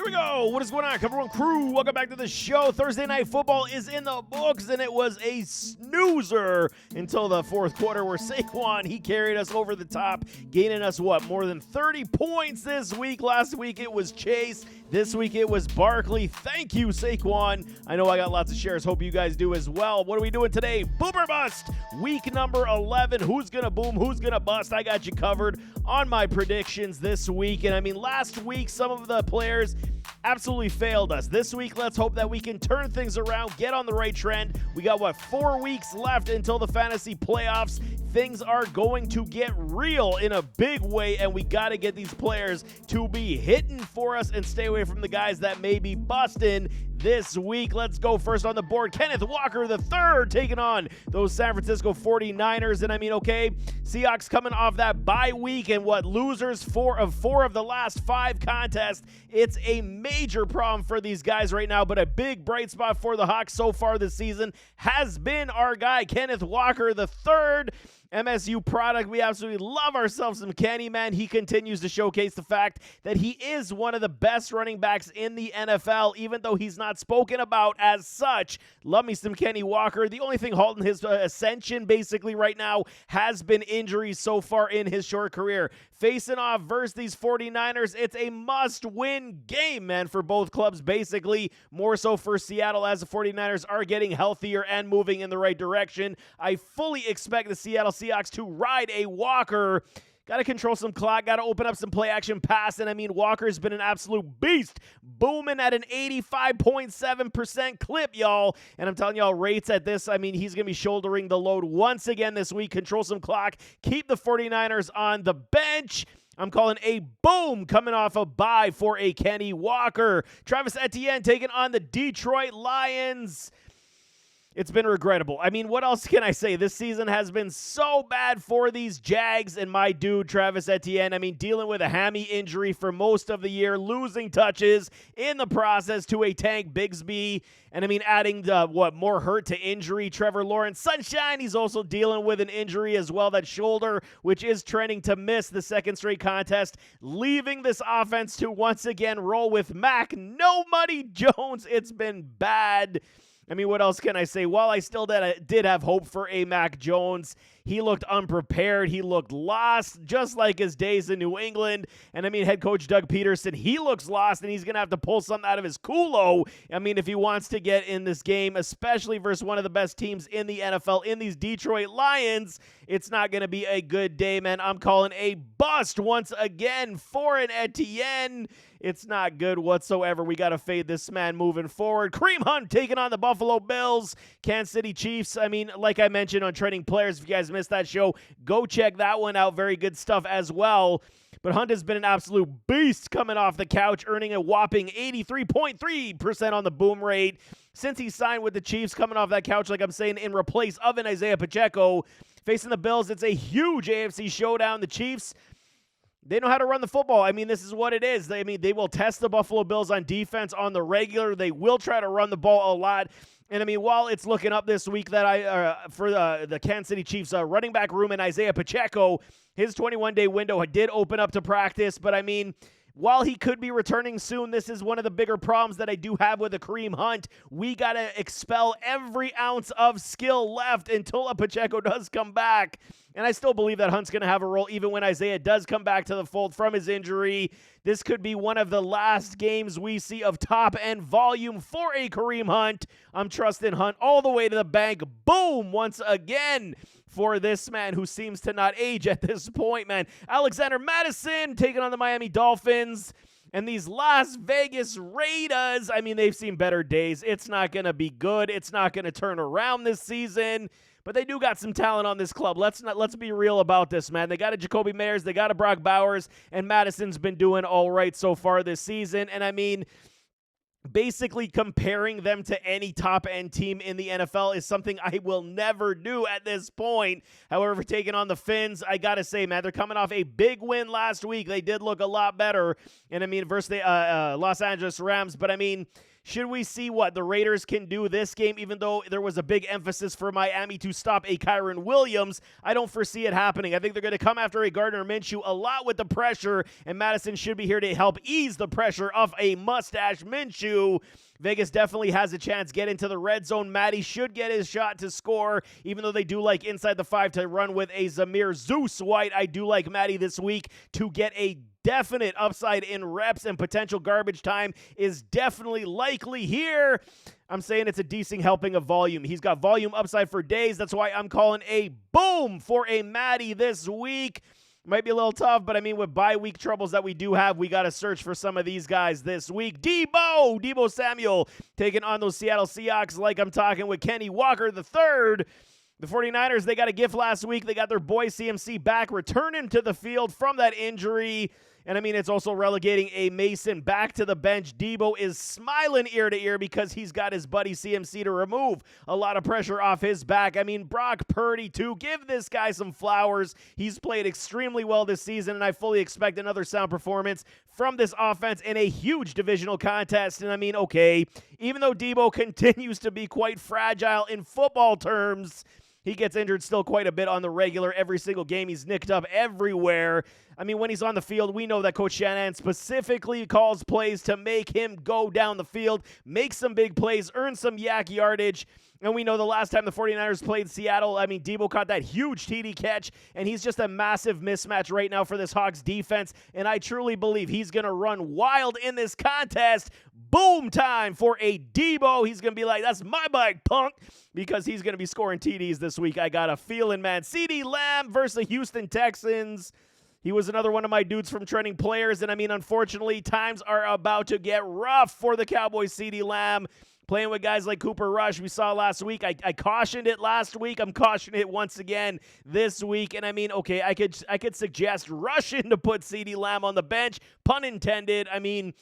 Here we go. What is going on, Cover One crew? Welcome back to the show. Thursday Night Football is in the books, and it was a snoozer until the fourth quarter where Saquon, he carried us over the top, gaining us, more than 30 points this week. Last week it was Chase. This week it was Barkley. Thank you, Saquon. I know I got lots of shares. Hope you guys do as well. What are we doing today? Boom or bust. Week number 11. Who's going to boom? Who's going to bust? I got you covered on my predictions this week. And last week, some of the players absolutely failed us. This week, let's hope that we can turn things around, get on the right trend. We got, 4 weeks left until the fantasy playoffs. Things are going to get real in a big way, and we got to get these players to be hitting for us and stay away from the guys that may be busting this week. Let's go first on the board. Kenneth Walker III taking on those San Francisco 49ers. And Seahawks coming off that bye week and losers four of the last 5 contests. It's a major problem for these guys right now, but a big bright spot for the Hawks so far this season has been our guy, Kenneth Walker III. MSU product. We absolutely love ourselves some Kenny, man. He continues to showcase the fact that he is one of the best running backs in the NFL, even though he's not spoken about as such. Love me some Kenny Walker. The only thing halting his ascension basically right now has been injuries so far in his short career. Facing off versus these 49ers, it's a must-win game, man, for both clubs, basically. More so for Seattle as the 49ers are getting healthier and moving in the right direction. I fully expect the Seattle Seahawks to ride a Walker. Got to control some clock. Got to open up some play-action pass. And Walker's been an absolute beast. Booming at an 85.7% clip, y'all. And I'm telling y'all, rates at this, he's going to be shouldering the load once again this week. Control some clock. Keep the 49ers on the bench. I'm calling a boom coming off a bye for a Kenny Walker. Travis Etienne taking on the Detroit Lions. It's been regrettable. What else can I say? This season has been so bad for these Jags and my dude, Travis Etienne. Dealing with a hammy injury for most of the year, losing touches in the process to a Tank Bigsby. And adding more hurt to injury. Trevor Lawrence, Sunshine, he's also dealing with an injury as well, that shoulder, which is trending to miss the second straight contest, leaving this offense to once again roll with Mac No Money Jones. It's been bad. What else can I say? While I still did have hope for a Mac Jones, he looked unprepared. He looked lost, just like his days in New England. And head coach Doug Peterson, he looks lost, and he's going to have to pull something out of his culo. If he wants to get in this game, especially versus one of the best teams in the NFL, in these Detroit Lions, it's not going to be a good day, man. I'm calling a bust once again for an Etienne. It's not good whatsoever. We got to fade this man moving forward. Kareem Hunt taking on the Buffalo Bills, Kansas City Chiefs. Like I mentioned on Trending Players, if you guys missed that show, go check that one out. Very good stuff as well. But Hunt has been an absolute beast coming off the couch, earning a whopping 83.3% on the boom rate since he signed with the Chiefs, coming off that couch, like I'm saying, in replace of an Isaiah Pacheco. Facing the Bills, it's a huge AFC showdown. The Chiefs, they know how to run the football. This is what it is. They will test the Buffalo Bills on defense on the regular. They will try to run the ball a lot. And while it's looking up this week that for the Kansas City Chiefs running back room and Isaiah Pacheco, his 21-day window did open up to practice. But while he could be returning soon, this is one of the bigger problems that I do have with a Kareem Hunt. We got to expel every ounce of skill left until a Pacheco does come back. And I still believe that Hunt's going to have a role even when Isaiah does come back to the fold from his injury. This could be one of the last games we see of top-end volume for a Kareem Hunt. I'm trusting Hunt all the way to the bank. Boom! Once again for this man who seems to not age at this point, man. Alexander Madison taking on the Miami Dolphins. And these Las Vegas Raiders, they've seen better days. It's not going to be good. It's not going to turn around this season. But they do got some talent on this club. Let's be real about this, man. They got a Jacoby Meyers, they got a Brock Bowers, and Madison's been doing all right so far this season. And basically comparing them to any top-end team in the NFL is something I will never do at this point. However, taking on the Finns, I got to say, man, they're coming off a big win last week. They did look a lot better, and versus the Los Angeles Rams. But Should we see what the Raiders can do this game, even though there was a big emphasis for Miami to stop a Kyron Williams? I don't foresee it happening. I think they're going to come after a Gardner Minshew a lot with the pressure, and Madison should be here to help ease the pressure of a mustache Minshew. Vegas definitely has a chance. Get into the red zone. Matty should get his shot to score, even though they do like inside the 5 to run with a Zamir Zeus White. I do like Matty this week to get a definite upside in reps, and potential garbage time is definitely likely here. I'm saying it's a decent helping of volume. He's got volume upside for days. That's why I'm calling a boom for a Matty this week. Might be a little tough, but I mean, with bye week troubles that we do have, we got to search for some of these guys this week. Deebo Samuel taking on those Seattle Seahawks like I'm talking with Kenny Walker III. The 49ers, they got a gift last week. They got their boy CMC back, returning to the field from that injury. And I mean, it's also relegating a Mason back to the bench. Deebo is smiling ear to ear because he's got his buddy CMC to remove a lot of pressure off his back. I mean, Brock Purdy, too. Give this guy some flowers. He's played extremely well this season, and I fully expect another sound performance from this offense in a huge divisional contest. And I mean, okay, even though Deebo continues to be quite fragile in football terms, he gets injured still quite a bit on the regular. Every single game, he's nicked up everywhere. I mean, when he's on the field, we know that Coach Shanahan specifically calls plays to make him go down the field, make some big plays, earn some yak yardage. And we know the last time the 49ers played Seattle, I mean, Deebo caught that huge TD catch, and he's just a massive mismatch right now for this Hawks defense. And I truly believe he's going to run wild in this contest. Boom time for a Deebo. He's going to be like, that's my bike, punk, because he's going to be scoring TDs this week. I got a feeling, man. CeeDee Lamb versus the Houston Texans. He was another one of my dudes from Trending Players, and I mean, unfortunately, times are about to get rough for the Cowboys. CeeDee Lamb playing with guys like Cooper Rush. We saw last week. I cautioned it last week. I'm cautioning it once again this week. And I mean, okay, I could suggest rushing to put CeeDee Lamb on the bench. Pun intended. I mean,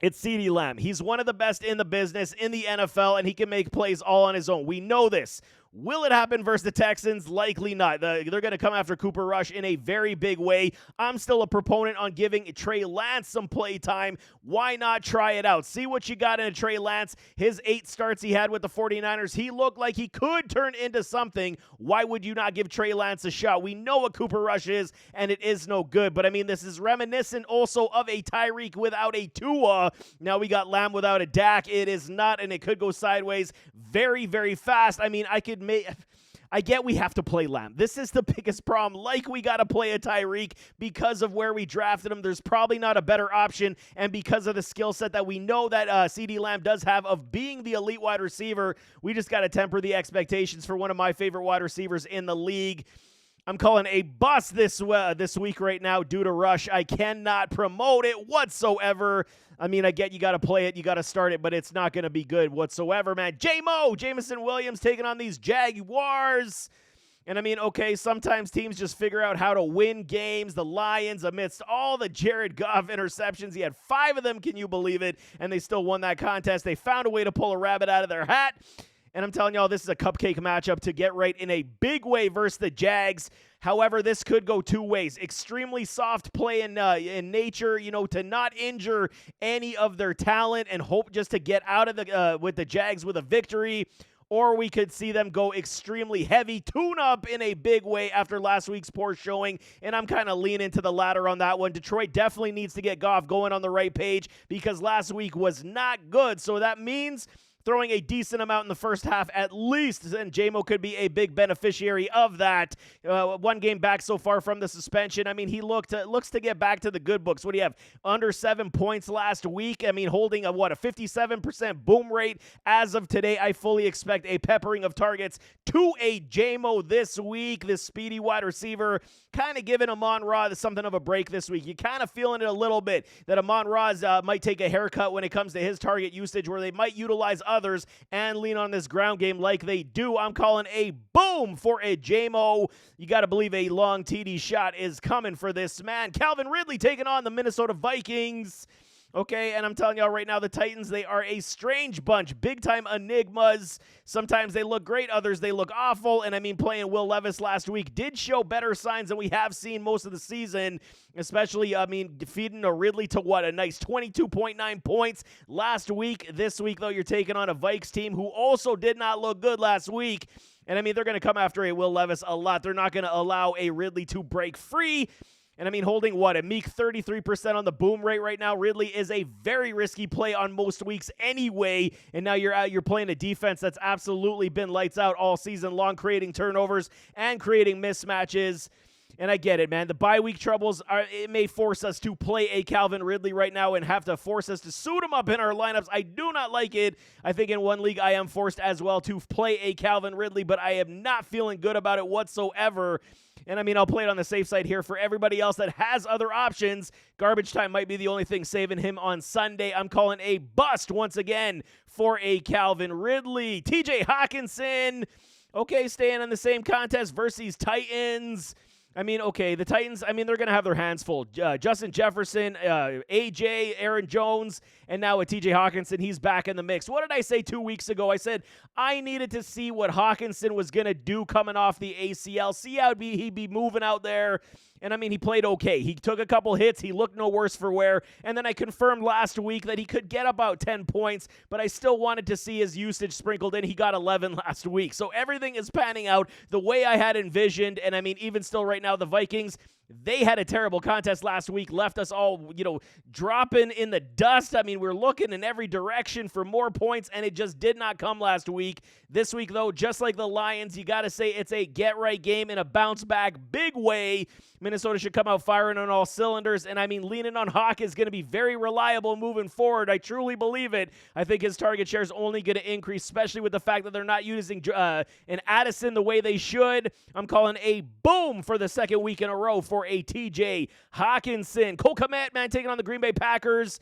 it's CeeDee Lamb. He's one of the best in the business in the NFL, and he can make plays all on his own. We know this. Will it happen versus the Texans? Likely not. They're going to come after Cooper Rush in a very big way. I'm still a proponent on giving Trey Lance some play time. Why not try it out? See what you got in a Trey Lance. His 8 starts he had with the 49ers, he looked like he could turn into something. Why would you not give Trey Lance a shot? We know what Cooper Rush is, and it is no good. But, I mean, this is reminiscent also of a Tyreek without a Tua. Now we got Lamb without a Dak. It is not, and it could go sideways very, very fast. I mean, I get we have to play Lamb. This is the biggest problem. Like, we got to play a Tyreek because of where we drafted him. There's probably not a better option, and because of the skill set that we know that CeeDee Lamb does have of being the elite wide receiver, we just got to temper the expectations for one of my favorite wide receivers in the league. I'm calling a bust this week right now due to Rush. I cannot promote it whatsoever. I mean, I get you got to play it, you got to start it, but it's not going to be good whatsoever, man. Jameson Williams taking on these Jaguars. And I mean, okay, sometimes teams just figure out how to win games. The Lions, amidst all the Jared Goff interceptions, he had 5 of them, can you believe it? And they still won that contest. They found a way to pull a rabbit out of their hat. And I'm telling y'all, this is a cupcake matchup to get right in a big way versus the Jags. However, this could go 2 ways. Extremely soft play in nature, to not injure any of their talent and hope just to get out of with the Jags with a victory. Or we could see them go extremely heavy tune-up in a big way after last week's poor showing, and I'm kind of leaning to the latter on that one. Detroit definitely needs to get Goff going on the right page because last week was not good, so that means throwing a decent amount in the first half at least, and JMO could be a big beneficiary of that. 1 game back so far from the suspension. I mean, he looks to get back to the good books. What do you have? Under 7 points last week. I mean, holding a 57% boom rate as of today. I fully expect a peppering of targets to a JMO this week. This speedy wide receiver kind of giving Amon-Ra something of a break this week. You're kind of feeling it a little bit that Amon-Ra might take a haircut when it comes to his target usage, where they might utilize others and lean on this ground game like they do. I'm calling a boom for a JMO. You got to believe a long TD shot is coming for this man. Calvin Ridley taking on the Minnesota Vikings. Okay, and I'm telling y'all right now, the Titans, they are a strange bunch. Big-time enigmas. Sometimes they look great, others they look awful. And I mean, playing Will Levis last week did show better signs than we have seen most of the season. Especially, I mean, defeating a Ridley to what? A nice 22.9 points last week. This week, though, you're taking on a Vikes team who also did not look good last week. And I mean, they're going to come after a Will Levis a lot. They're not going to allow a Ridley to break free. And I mean, holding what, a meek 33% on the boom rate right now. Ridley is a very risky play on most weeks anyway. And now you're playing a defense that's absolutely been lights out all season long, creating turnovers and creating mismatches. And I get it, man. The bye week troubles, it may force us to play a Calvin Ridley right now and have to force us to suit him up in our lineups. I do not like it. I think in one league I am forced as well to play a Calvin Ridley, but I am not feeling good about it whatsoever. And I mean, I'll play it on the safe side here for everybody else that has other options. Garbage time might be the only thing saving him on Sunday. I'm calling a bust once again for a Calvin Ridley. TJ Hawkinson, okay, staying in the same contest versus Titans. I mean, okay, the Titans, I mean, they're going to have their hands full. Justin Jefferson, AJ, Aaron Jones, and now with TJ Hawkinson, he's back in the mix. What did I say 2 weeks ago? I said I needed to see what Hawkinson was going to do coming off the ACL, see how he'd be moving out there. And I mean, he played okay. He took a couple hits. He looked no worse for wear. And then I confirmed last week that he could get about 10 points, but I still wanted to see his usage sprinkled in. He got 11 last week. So everything is panning out the way I had envisioned. And I mean, even still right now, the Vikings, they had a terrible contest last week, left us all, dropping in the dust. I mean, we're looking in every direction for more points, and it just did not come last week. This week, though, just like the Lions, you got to say it's a get-right game in a bounce-back big way. Minnesota should come out firing on all cylinders, and I mean, leaning on Hawk is going to be very reliable moving forward. I truly believe it. I think his target share is only going to increase, especially with the fact that they're not using an Addison the way they should. I'm calling a boom for the second week in a row for a TJ Hawkinson. Cole Kmet, man, taking on the Green Bay Packers.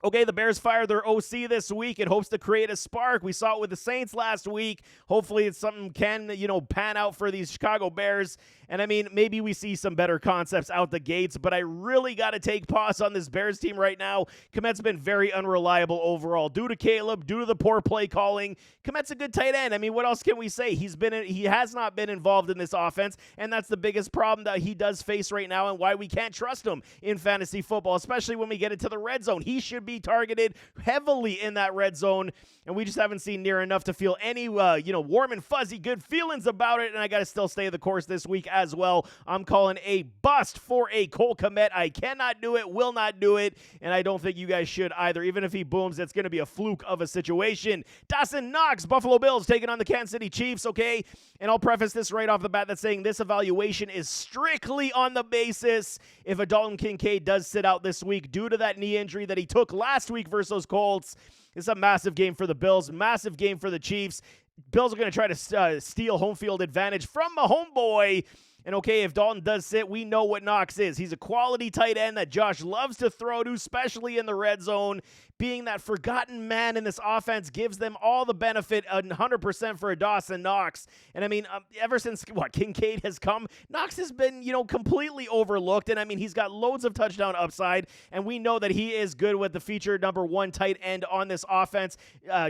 Okay, the Bears fired their OC this week. It hopes to create a spark. We saw it with the Saints last week. Hopefully it's something can, pan out for these Chicago Bears. And I mean, maybe we see some better concepts out the gates, but I really got to take pause on this Bears team right now. Kmet's been very unreliable overall due to Caleb, due to the poor play calling. Kmet's a good tight end. I mean, what else can we say? He has not been involved in this offense, and that's the biggest problem that he does face right now and why we can't trust him in fantasy football, especially when we get into the red zone. He should be targeted heavily in that red zone, and we just haven't seen near enough to feel any, warm and fuzzy good feelings about it, and I got to still stay the course this week as well. I'm calling a bust for a Cole Kmet. I cannot do it, will not do it, and I don't think you guys should either. Even if he booms, it's going to be a fluke of a situation. Dawson Knox, Buffalo Bills taking on the Kansas City Chiefs, okay? And I'll preface this right off the bat that's saying this evaluation is strictly on the basis if a Dalton Kincaid does sit out this week due to that knee injury that he took last week versus those Colts. It's a massive game for the Bills, massive game for the Chiefs. Bills are going to try to steal home field advantage from the homeboy. And okay, if Dalton does sit, we know what Knox is. He's a quality tight end that Josh loves to throw to, especially in the red zone. Being that forgotten man in this offense gives them all the benefit, 100% for a Dawson Knox. And I mean, ever since, Kincaid has come, Knox has been, completely overlooked. And I mean, he's got loads of touchdown upside, and we know that he is good with the featured number one tight end on this offense.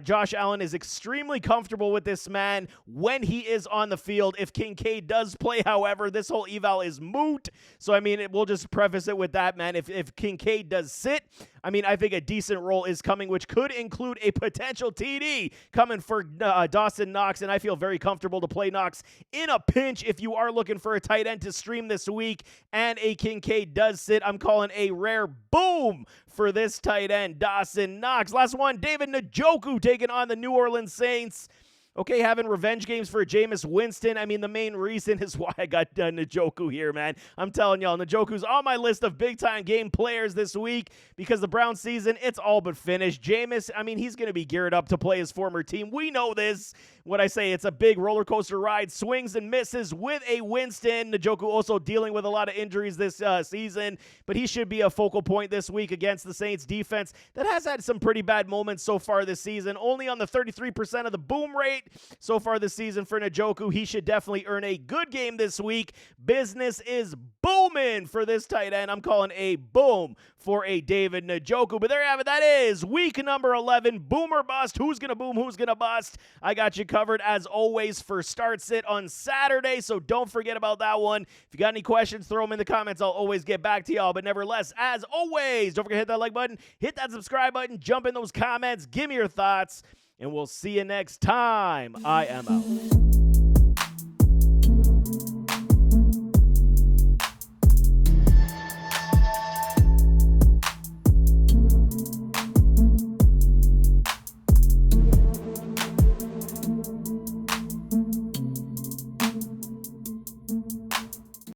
Josh Allen is extremely comfortable with this man when he is on the field. If Kincaid does play, however, this whole eval is moot. So, I mean, we'll just preface it with that, man. If Kincaid does sit, I mean, I think a decent role is coming, which could include a potential TD coming for Dawson Knox, and I feel very comfortable to play Knox in a pinch if you are looking for a tight end to stream this week, and a Kincaid does sit. I'm calling a rare boom for this tight end, Dawson Knox. Last one, David Njoku taking on the New Orleans Saints. Okay, having revenge games for Jameis Winston. I mean, the main reason is why I got Njoku here, man. I'm telling y'all, Njoku's on my list of big-time game players this week because the Browns season, it's all but finished. Jameis, I mean, he's going to be geared up to play his former team. We know this. What I say, it's a big roller coaster ride, swings and misses with a Winston. Njoku also dealing with a lot of injuries this season, but he should be a focal point this week against the Saints defense that has had some pretty bad moments so far this season, only on the 33% of the boom rate. right so far this season for Njoku. He should definitely earn a good game this week. Business is booming for this tight end. I'm calling a boom for a David Njoku. But there you have it. That is week number 11. Boom or bust. Who's going to boom? Who's going to bust? I got you covered as always for Start Sit on Saturday, so don't forget about that one. If you got any questions, throw them in the comments. I'll always get back to y'all. But nevertheless, as always, don't forget to hit that like button, hit that subscribe button, jump in those comments, give me your thoughts, and we'll see you next time. I am out.